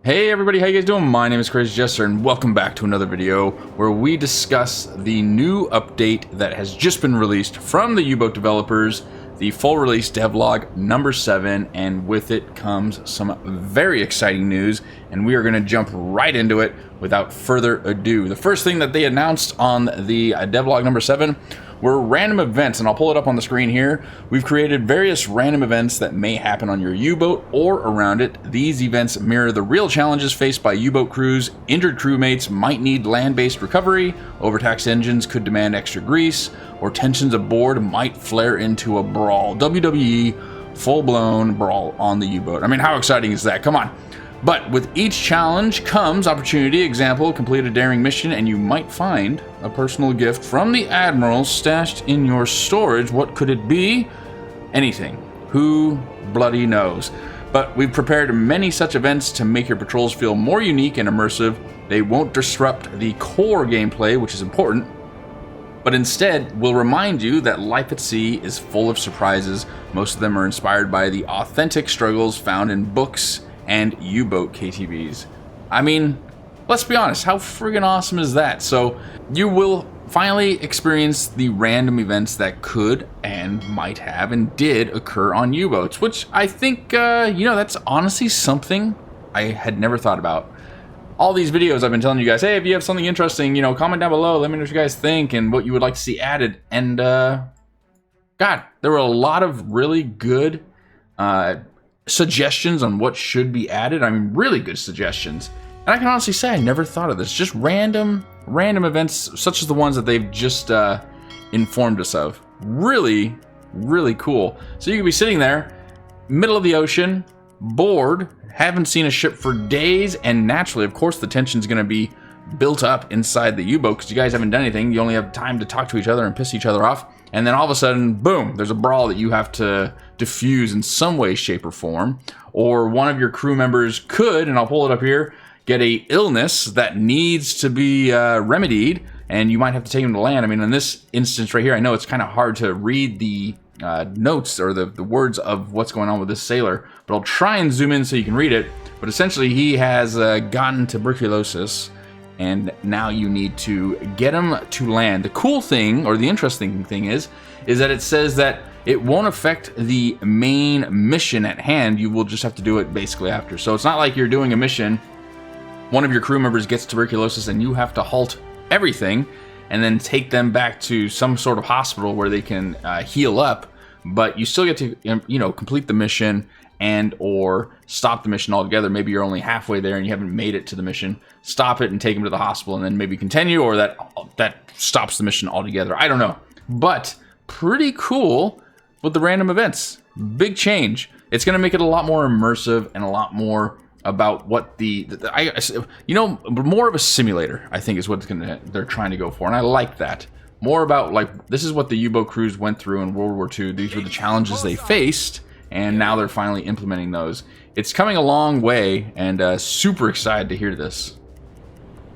Hey everybody, how you guys doing? My name is Crazy Jester and welcome back to another video where we discuss the new update that has just been released from the U-Boat developers, the full release devlog number 7, and with it comes some very exciting news, and we are going to jump right into it without further ado. The first thing that they announced on the devlog number 7 were random events, and I'll pull it up on the screen here. We've created various random events that may happen on your U-boat or around it. These events mirror the real challenges faced by U-boat crews. Injured crewmates might need land-based recovery, overtaxed engines could demand extra grease, or tensions aboard might flare into a brawl. WWE, full-blown brawl on the U-boat. I mean, how exciting is that? Come on. But with each challenge comes opportunity. Example, complete a daring mission and you might find a personal gift from the Admiral stashed in your storage. What could it be? Anything. Who bloody knows? But we've prepared many such events to make your patrols feel more unique and immersive. They won't disrupt the core gameplay, which is important, but instead will remind you that life at sea is full of surprises. Most of them are inspired by the authentic struggles found in books and U-boat KTVs. I mean, let's be honest, how friggin' awesome is that? So you will finally experience the random events that could and might have and did occur on U-boats, which I think, that's honestly something I had never thought about. All these videos I've been telling you guys, hey, if you have something interesting, comment down below, let me know what you guys think and what you would like to see added. And God, there were a lot of really good suggestions on what should be added. I mean, really good suggestions. And I can honestly say I never thought of this. Just random events such as the ones that they've just informed us of. Really, really cool. So you could be sitting there, middle of the ocean, bored, haven't seen a ship for days, and naturally, of course, the tension's going to be built up inside the U-boat because you guys haven't done anything. You only have time to talk to each other and piss each other off. And then all of a sudden, boom, there's a brawl that you have to diffuse in some way, shape, or form. Or one of your crew members could, and I'll pull it up here, get a illness that needs to be remedied, and you might have to take him to land. I mean, in this instance right here, I know it's kind of hard to read the notes or the words of what's going on with this sailor, but I'll try and zoom in so you can read it. But essentially, he has gotten tuberculosis, and now you need to get him to land. The cool thing, or the interesting thing is that it says that it won't affect the main mission at hand. You will just have to do it basically after. So it's not like you're doing a mission, one of your crew members gets tuberculosis, and you have to halt everything and then take them back to some sort of hospital where they can heal up. But you still get to, complete the mission and or stop the mission altogether. Maybe you're only halfway there and you haven't made it to the mission. Stop it and take them to the hospital and then maybe continue, or that stops the mission altogether. I don't know. But pretty cool with the random events. Big change. It's going to make it a lot more immersive and a lot more about what more of a simulator, I think, is what they're trying to go for. And I like that. More about, like, this is what the U-boat crews went through in World War II. These were the challenges they faced, and now they're finally implementing those. It's coming a long way, and super excited to hear this.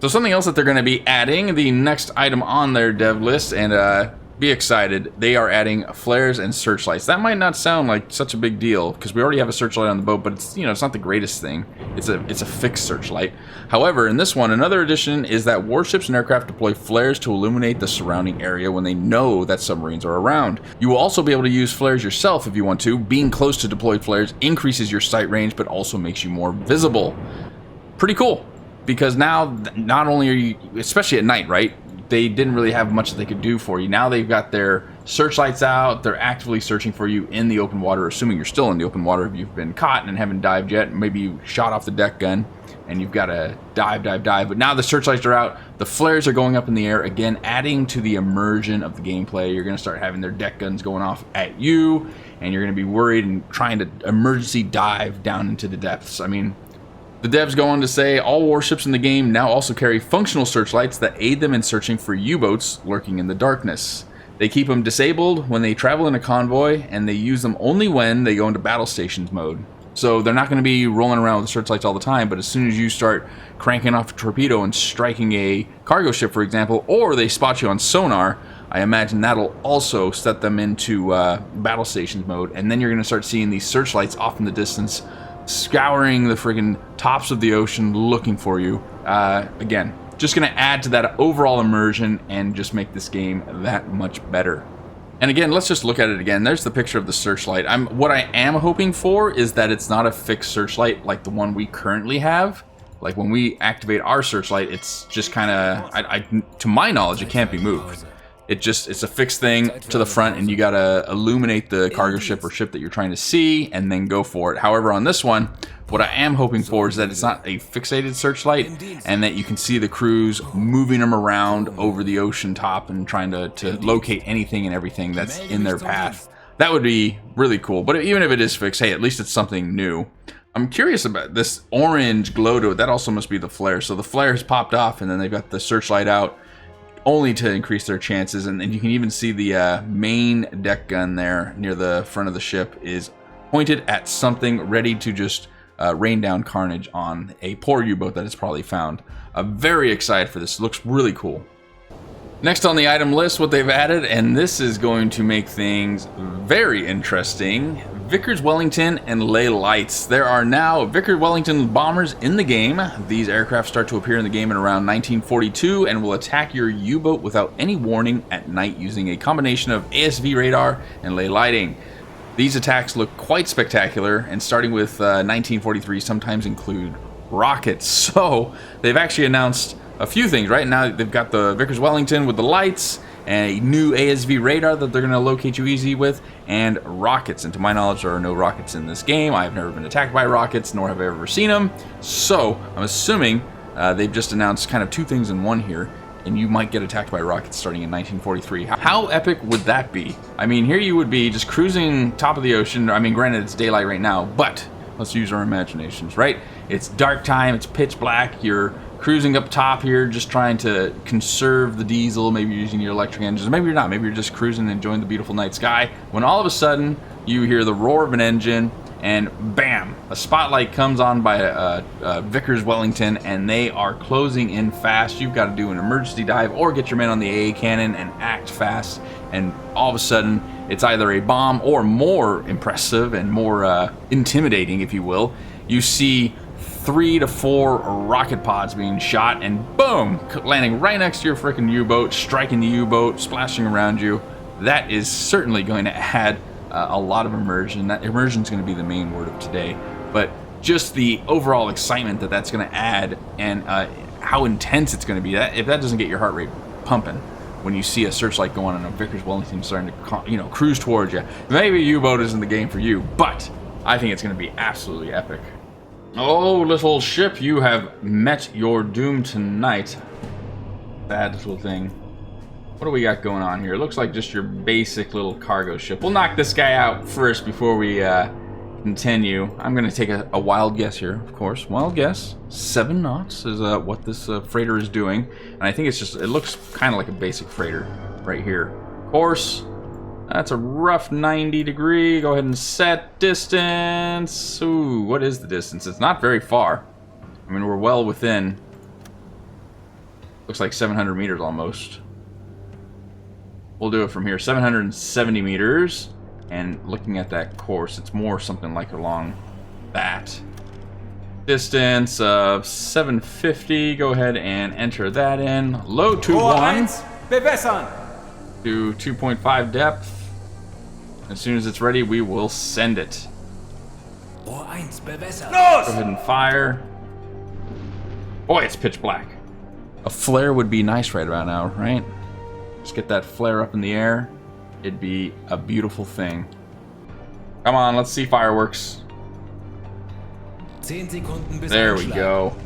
So something else that they're going to be adding, the next item on their dev list, and be excited, they are adding flares and searchlights. That might not sound like such a big deal because we already have a searchlight on the boat, but it's it's not the greatest thing. It's a fixed searchlight. However, in this one, another addition is that warships and aircraft deploy flares to illuminate the surrounding area when they know that submarines are around. You will also be able to use flares yourself if you want to. Being close to deployed flares increases your sight range, but also makes you more visible. Pretty cool, because now not only are you, especially at night, right? They didn't really have much that they could do for you. Now they've got their searchlights out. They're actively searching for you in the open water, assuming you're still in the open water if you've been caught and haven't dived yet. Maybe you shot off the deck gun and you've got to dive. But now the searchlights are out. The flares are going up in the air, again, adding to the immersion of the gameplay. You're going to start having their deck guns going off at you, and you're going to be worried and trying to emergency dive down into the depths. I mean, the devs go on to say all warships in the game now also carry functional searchlights that aid them in searching for U-boats lurking in the darkness. They keep them disabled when they travel in a convoy, and they use them only when they go into battle stations mode. So they're not going to be rolling around with the searchlights all the time, but as soon as you start cranking off a torpedo and striking a cargo ship, for example, or they spot you on sonar, I imagine that'll also set them into battle stations mode, and then you're going to start seeing these searchlights off in the distance scouring the friggin' tops of the ocean looking for you. Again, just going to add to that overall immersion and just make this game that much better. And again, let's just look at it again. There's the picture of the searchlight. What I am hoping for is that it's not a fixed searchlight like the one we currently have. Like when we activate our searchlight, it's just kind of, to my knowledge, it can't be moved. It's a fixed thing to the front, and you gotta illuminate the cargo ship or ship that you're trying to see and then go for it. However, on this one, what I am hoping for is that it's not a fixated searchlight and that you can see the crews moving them around over the ocean top and trying to locate anything and everything that's in their path. That would be really cool. But even if it is fixed, hey, at least it's something new. I'm curious about this orange glow to it. That also must be the flare. So the flare has popped off, and then they've got the searchlight out, only to increase their chances. And you can even see the main deck gun there near the front of the ship is pointed at something, ready to just rain down carnage on a poor U-boat that it's probably found. I'm very excited for this. It looks really cool. Next on the item list, what they've added, and this is going to make things very interesting, Vickers Wellington and Ley Lights. There are now Vickers Wellington bombers in the game. These aircraft start to appear in the game in around 1942 and will attack your U-boat without any warning at night using a combination of ASV radar and ley lighting. These attacks look quite spectacular, and starting with 1943 sometimes include rockets. So they've actually announced a few things. Right now they've got the Vickers Wellington with the lights, and a new ASV radar that they're going to locate you easy with, and rockets. And to my knowledge, there are no rockets in this game. I've never been attacked by rockets, nor have I ever seen them. So I'm assuming they've just announced kind of two things in one here, and you might get attacked by rockets starting in 1943. How epic would that be? I mean, here you would be just cruising top of the ocean. I mean, granted, it's daylight right now, but let's use our imaginations, right? It's dark time, it's pitch black, you're cruising up top here, just trying to conserve the diesel. Maybe you're using your electric engines, maybe you're not. Maybe you're just cruising and enjoying the beautiful night sky, when all of a sudden you hear the roar of an engine, and bam, a spotlight comes on by a Vickers Wellington, and they are closing in fast. You've got to do an emergency dive or get your men on the AA cannon and act fast, and all of a sudden it's either a bomb, or more impressive and more intimidating, if you will, you see 3 to 4 rocket pods being shot, and boom, landing right next to your freaking U-boat, striking the U-boat, splashing around you. That is certainly going to add a lot of immersion. That immersion is going to be the main word of today, but just the overall excitement that that's going to add, and how intense it's going to be. That if that doesn't get your heart rate pumping when you see a searchlight go on and a Vickers Wellington starting to cruise towards you, maybe a U-boat isn't the game for you, but I think it's going to be absolutely epic. Oh, little ship, you have met your doom tonight. Bad little thing. What do we got going on here? It looks like just your basic little cargo ship. We'll knock this guy out first before we continue. I'm going to take a wild guess here, of course. Wild guess. 7 knots is what this freighter is doing. And I think it looks kind of like a basic freighter right here. Course. That's a rough 90 degree. Go ahead and set distance. Ooh, what is the distance? It's not very far. I mean, we're well within. Looks like 700 meters almost. We'll do it from here. 770 meters. And looking at that course, it's more something like along that. Distance of 750. Go ahead and enter that in. Load to 1. To 2.5 depth. As soon as it's ready, we will send it. Go ahead and fire. Boy, it's pitch black. A flare would be nice right about now, right? Just get that flare up in the air. It'd be a beautiful thing. Come on, let's see fireworks. There we go.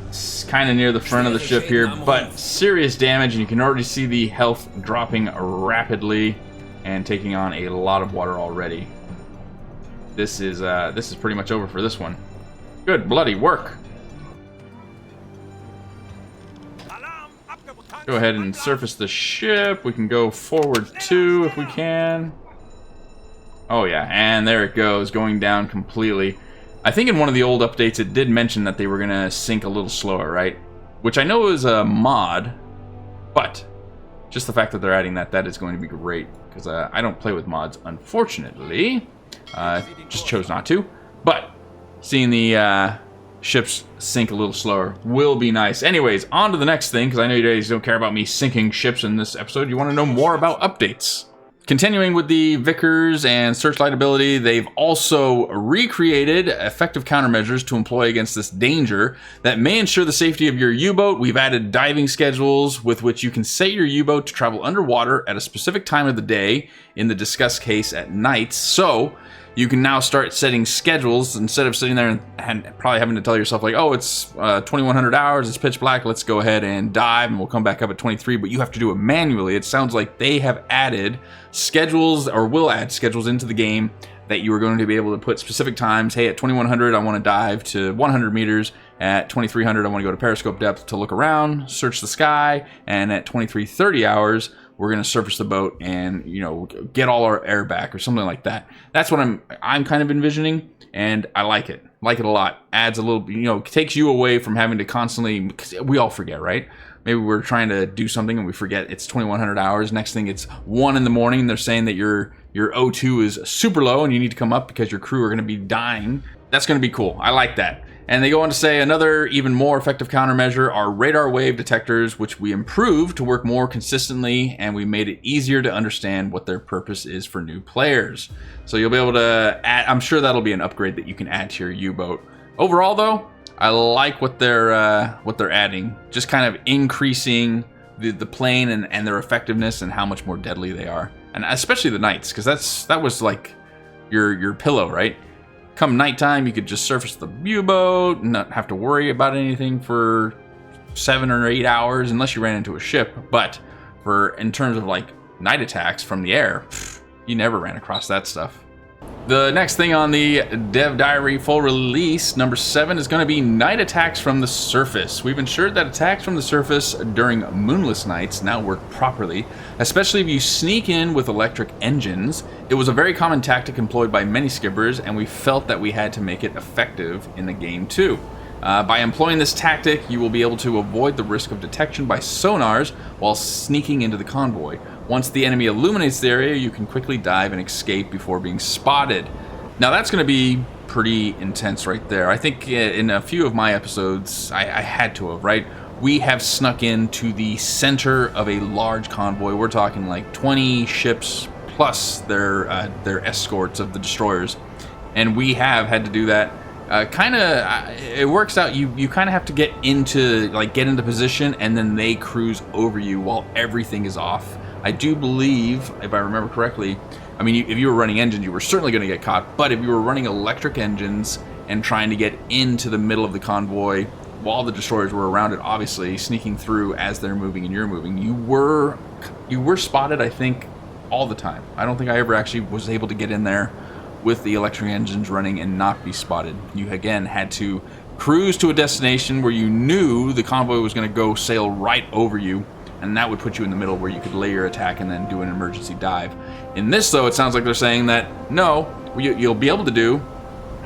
It's kind of near the front of the ship here, but serious damage, and you can already see the health dropping rapidly and taking on a lot of water already. This is pretty much over for this one. Good bloody work. Go ahead and surface the ship. We can go forward too if we can. Oh yeah, and there it goes, going down completely. I think in one of the old updates it did mention that they were going to sink a little slower, right? Which I know is a mod, but just the fact that they're adding that is going to be great, because I don't play with mods, unfortunately. Just chose not to. But seeing the ships sink a little slower will be nice. Anyways, on to the next thing, because I know you guys don't care about me sinking ships in this episode. You want to know more about updates. Continuing with the Vickers and Searchlight ability, they've also recreated effective countermeasures to employ against this danger that may ensure the safety of your U-boat. We've added diving schedules with which you can set your U-boat to travel underwater at a specific time of the day, in the discussed case at night. So you can now start setting schedules instead of sitting there and probably having to tell yourself like, oh, it's 2100 hours, it's pitch black, let's go ahead and dive and we'll come back up at 23, but you have to do it manually. It sounds like they have added schedules, or will add schedules into the game, that you are going to be able to put specific times. Hey, at 2100 I want to dive to 100 meters, at 2300 I want to go to periscope depth to look around, search the sky, and at 2330 hours we're going to surface the boat and, you know, get all our air back or something like that. That's what I'm kind of envisioning, and I like it. Like it a lot. Adds a little, you know, takes you away from having to constantly, because we all forget, right? Maybe we're trying to do something and we forget it's 2100 hours. Next thing it's 1 in the morning and they're saying that your O2 is super low and you need to come up because your crew are going to be dying. That's going to be cool. I like that. And they go on to say another even more effective countermeasure are radar wave detectors, which we improved to work more consistently, and we made it easier to understand what their purpose is for new players. So you'll be able to add, I'm sure that'll be an upgrade that you can add to your U-boat. Overall though, I like what they're adding, just kind of increasing the plane and their effectiveness and how much more deadly they are. And especially the nights, because that was like your pillow, right? Come nighttime, you could just surface the U-boat and not have to worry about anything for 7 or 8 hours, unless you ran into a ship. But in terms of like night attacks from the air, you never ran across that stuff. The next thing on the Dev Diary full release, number 7, is going to be night attacks from the surface. We've ensured that attacks from the surface during moonless nights now work properly, especially if you sneak in with electric engines. It was a very common tactic employed by many skippers, and we felt that we had to make it effective in the game too. By employing this tactic, you will be able to avoid the risk of detection by sonars while sneaking into the convoy. Once the enemy illuminates the area, you can quickly dive and escape before being spotted. Now that's going to be pretty intense right there. I think in a few of my episodes, I had to have, right? We have snuck into the center of a large convoy. We're talking like 20 ships plus their escorts of the destroyers. And we have had to do that. It works out. You kind of have to get into position, and then they cruise over you while everything is off. I do believe, if I remember correctly, I mean, if you were running engines, you were certainly going to get caught. But if you were running electric engines and trying to get into the middle of the convoy while the destroyers were around it, obviously sneaking through as they're moving and you're moving, you were spotted, I think, all the time. I don't think I ever actually was able to get in there with the electric engines running and not be spotted. You again had to cruise to a destination where you knew the convoy was going to go sail right over you, and that would put you in the middle where you could lay your attack and then do an emergency dive. In this though, it sounds like they're saying that no, what you'll be able to do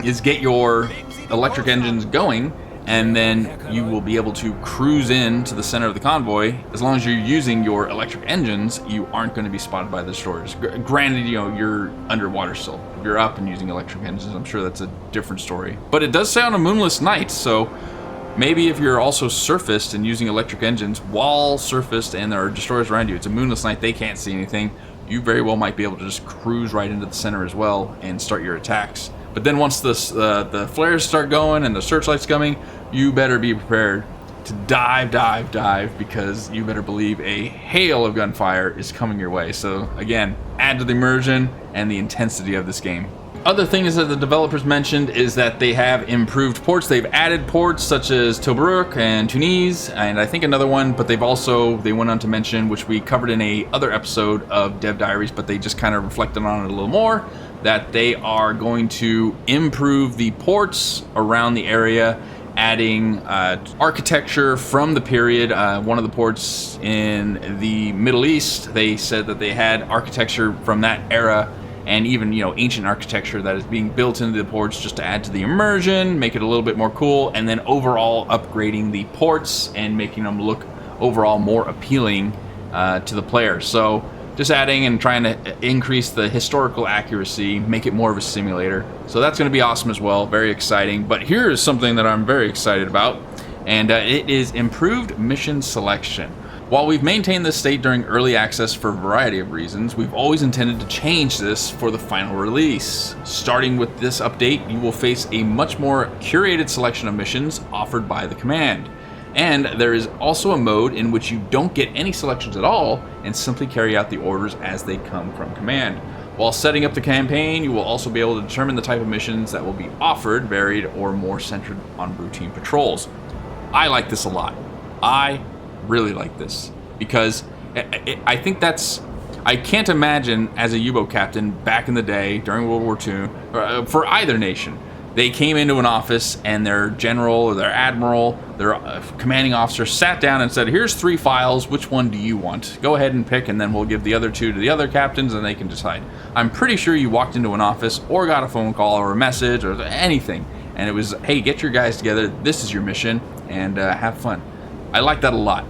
is get your electric engines going, and then you will be able to cruise in to the center of the convoy. As long as you're using your electric engines, you aren't going to be spotted by the destroyers. Granted, you know, you're underwater still. If you're up and using electric engines, I'm sure that's a different story. But it does say on a moonless night, so maybe if you're also surfaced and using electric engines while surfaced and there are destroyers around you, it's a moonless night, they can't see anything, you very well might be able to just cruise right into the center as well and start your attacks. But then once the flares start going and the searchlights coming, you better be prepared to dive, because you better believe a hail of gunfire is coming your way. So again, add to the immersion and the intensity of this game. Other things that the developers mentioned is that they have improved ports. They've added ports such as Tobruk and Tunis, and I think another one, but they went on to mention, which we covered in a other episode of Dev Diaries, but they just kind of reflected on it a little more, that they are going to improve the ports around the area, adding architecture from the period. One of the ports in the Middle East, they said that they had architecture from that era, and even, you know, ancient architecture that is being built into the ports just to add to the immersion, make it a little bit more cool, and then overall upgrading the ports and making them look overall more appealing to the player. So just adding and trying to increase the historical accuracy, make it more of a simulator. So that's going to be awesome as well, very exciting. But here is something that I'm very excited about, and it is improved mission selection. While we've maintained this state during early access for a variety of reasons, we've always intended to change this for the final release. Starting with this update, you will face a much more curated selection of missions offered by the command. And there is also a mode in which you don't get any selections at all and simply carry out the orders as they come from command. While setting up the campaign, you will also be able to determine the type of missions that will be offered, varied, or more centered on routine patrols. I like this a lot. I really like this because I think that's, I can't imagine as a U-boat captain back in the day during World War II, for either nation, they came into an office and their general or their admiral, their commanding officer sat down and said, here's 3 files, which one do you want? Go ahead and pick, and then we'll give the other 2 to the other captains and they can decide. I'm pretty sure you walked into an office or got a phone call or a message or anything, and it was, hey, get your guys together, this is your mission, and have fun. I like that a lot.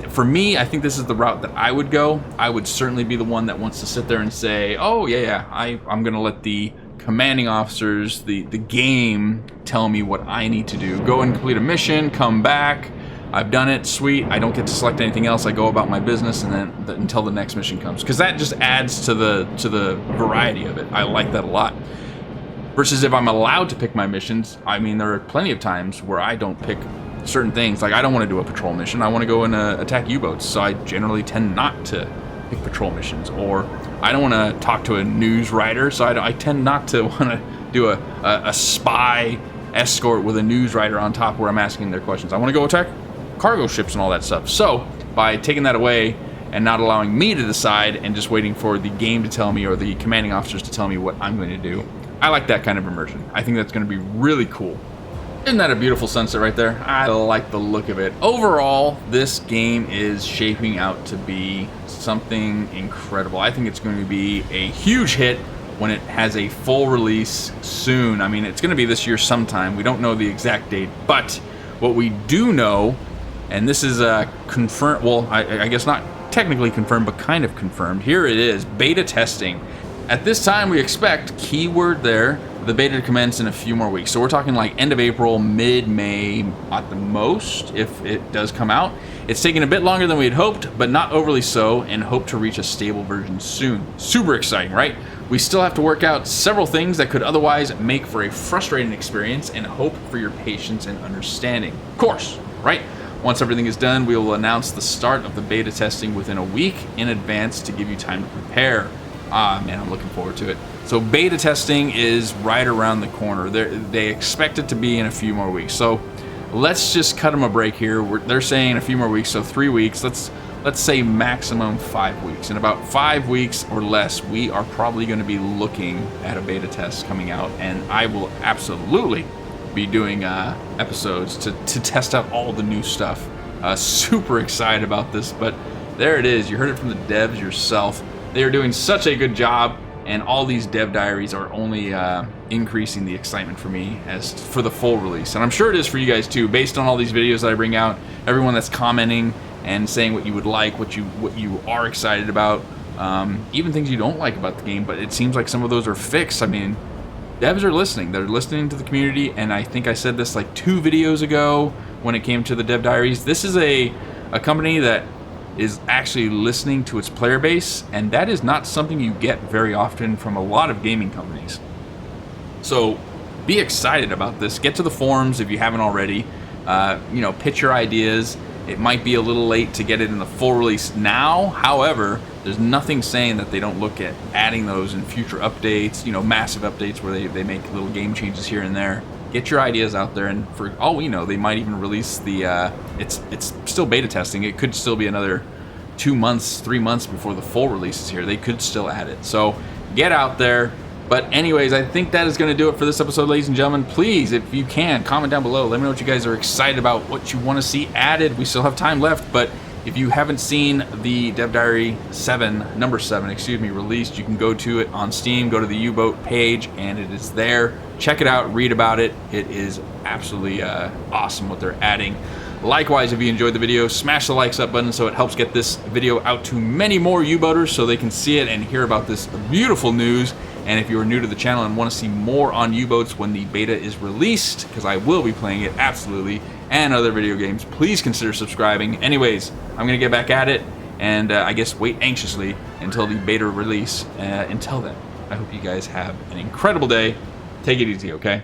For me, I think this is the route that I would go. I would certainly be the one that wants to sit there and say, oh yeah, I'm gonna let the commanding officers, the game, tell me what I need to do. Go and complete a mission, come back, I've done it, sweet, I don't get to select anything else, I go about my business and then until the next mission comes. Because that just adds to the variety of it. I like that a lot. Versus if I'm allowed to pick my missions, I mean, there are plenty of times where I don't pick certain things. Like, I don't want to do a patrol mission, I want to go and attack U-boats, so I generally tend not to pick patrol missions. Or I don't want to talk to a news writer, so I tend not to want to do a spy escort with a news writer on top where I'm asking their questions. I want to go attack cargo ships and all that stuff. So by taking that away and not allowing me to decide and just waiting for the game to tell me or the commanding officers to tell me what I'm going to do, I like that kind of immersion. I think that's going to be really cool. Isn't that a beautiful sunset right there? I like the look of it. Overall, this game is shaping out to be something incredible. I think it's going to be a huge hit when it has a full release soon. I mean, it's going to be this year sometime. We don't know the exact date, but what we do know, and this is confirmed, well, I guess not technically confirmed, but kind of confirmed. Here it is, beta testing. At this time, we expect, keyword there, the beta to commence in a few more weeks. So we're talking like end of April, mid-May at the most, if it does come out. It's taking a bit longer than we had hoped, but not overly so, and hope to reach a stable version soon. Super exciting, right? We still have to work out several things that could otherwise make for a frustrating experience, and hope for your patience and understanding. Of course, right? Once everything is done, we will announce the start of the beta testing within a week in advance to give you time to prepare. Man, I'm looking forward to it. So beta testing is right around the corner. They expect it to be in a few more weeks. So let's just cut them a break here. They're saying a few more weeks, so 3 weeks. Let's say maximum 5 weeks. In about 5 weeks or less, we are probably going to be looking at a beta test coming out, and I will absolutely be doing episodes to test out all the new stuff. Super excited about this, but there it is. You heard it from the devs yourself. They are doing such a good job, and all these dev diaries are only increasing the excitement for me as for the full release. And I'm sure it is for you guys too, based on all these videos that I bring out, everyone that's commenting and saying what you would like, what you are excited about, even things you don't like about the game, but it seems like some of those are fixed. I mean, devs are listening. They're listening to the community, and I think I said this like 2 videos ago when it came to the dev diaries. This is a company that is actually listening to its player base, and that is not something you get very often from a lot of gaming companies. So be excited about this. Get to the forums if you haven't already. Pitch your ideas. It might be a little late to get it in the full release now. However, there's nothing saying that they don't look at adding those in future updates, massive updates where they make little game changes here and there. Get your ideas out there, and for all we know, they might even release the, it's still beta testing. It could still be another 2 months, 3 months before the full release is here. They could still add it. So get out there. But anyways, I think that is going to do it for this episode, ladies and gentlemen. Please, if you can, comment down below. Let me know what you guys are excited about, what you want to see added. We still have time left, but if you haven't seen the Dev Diary number 7, released, you can go to it on Steam, go to the U-Boat page, and it is there. Check it out, read about it. It is absolutely awesome what they're adding. Likewise, if you enjoyed the video, smash the likes up button so it helps get this video out to many more U-boaters so they can see it and hear about this beautiful news. And if you are new to the channel and want to see more on U-boats when the beta is released, because I will be playing it absolutely, and other video games, please consider subscribing. Anyways, I'm going to get back at it, and I guess wait anxiously until the beta release. Until then, I hope you guys have an incredible day. Take it easy, okay?